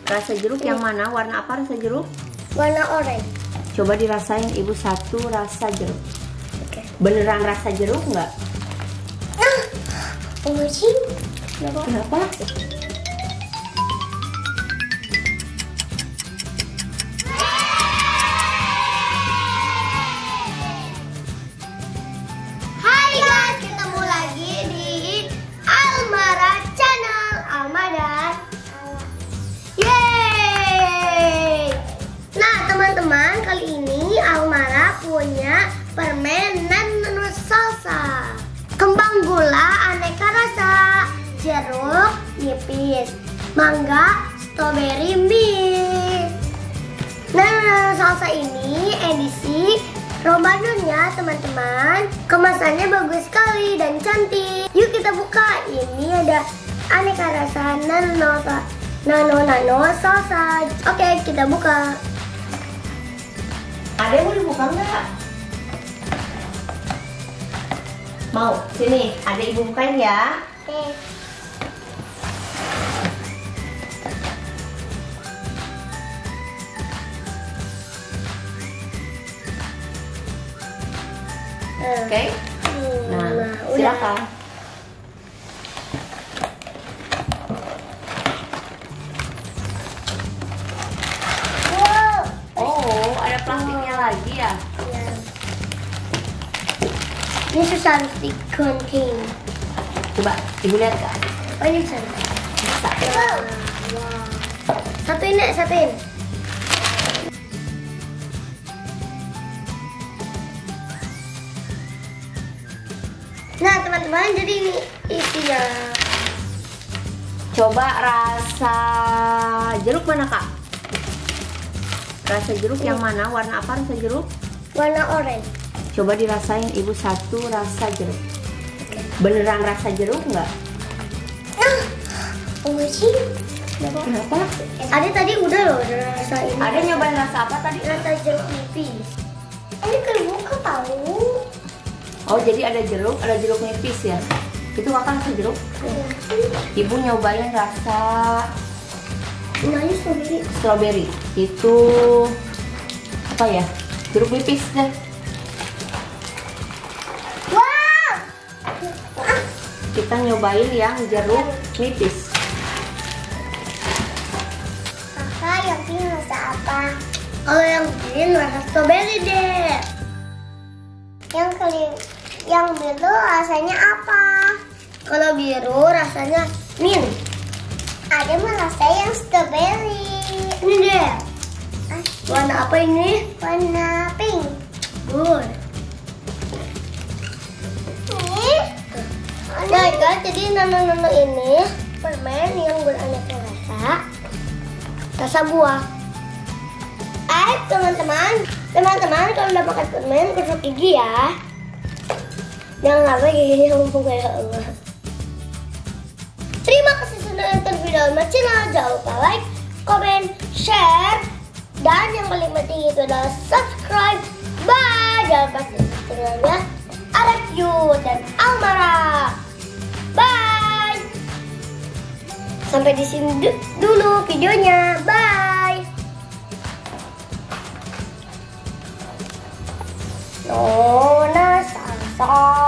Rasa jeruk yang mana? Warna apa rasa jeruk? Warna oranye. Coba dirasain ibu satu rasa jeruk. Oke. Beneran rasa jeruk nggak? Sih. Kenapa? Hai guys, ketemu lagi di Almara Channel. Almara. Yeay. Nah teman-teman, kali ini Almara punya permen nano salsa, kembang gula aneka rasa, jeruk nipis, mangga, strawberry mint. Nah, salsa ini edisi Ramadan ya teman-teman. Kemasannya bagus sekali dan cantik. Yuk kita buka. Ini ada aneka rasa nano salsa. Oke, kita buka. Ada yang mau dibuka nggak? Mau? Sini, ada ibu bukain ya. Oke. Oke. Nah, udah. silakan. Wow. Oh, ada plastiknya lagi ya? Ya. Ini susah harus di-contain. Coba, ibu lihat kak. Oh ini bisa. Bisa. Wow. Satuin deh, satuin. Nah teman-teman, jadi ini isinya. Coba rasa jeruk mana kak? Rasa jeruk yang mana? Warna apa rasa jeruk? Warna oranye. Coba dirasain ibu satu rasa jeruk. Beneran rasa jeruk nggak? Sih. Kenapa? Ada tadi udah loh rasa ini. Ada nyobain rasa apa tadi? Rasa jeruk nipis. Ini kebuka tahu. Oh jadi ada jeruk nipis ya? Itu kakak rasa jeruk? Ibu nyobain rasa Ini strawberry. strawberry. Itu apa ya? Jeruk nipis deh. Wow. Kita nyobain yang jeruk nipis. Kakak yang pink rasa apa? Kalau yang green rasa strawberry deh. Yang biru rasanya apa? Kalau biru rasanya mint. Ada merasa yang strawberry. Ini deh. Warna apa ini? Warna pink. Good. Ini. Nah guys, jadi nano ini permen yang beraneka rasa buah. Teman-teman kalau udah makan permen gosok gigi ya. Jangan sampai giginya mumpung kayak Allah. Terima kasih sudah nonton video Almara Channel. Jangan lupa like, comment, share, dan yang paling penting itu adalah subscribe. Bye. Jangan lupa channelnya Arakyu dan Almara. Bye. Sampai di sini dulu videonya. Bye. Nona salsa.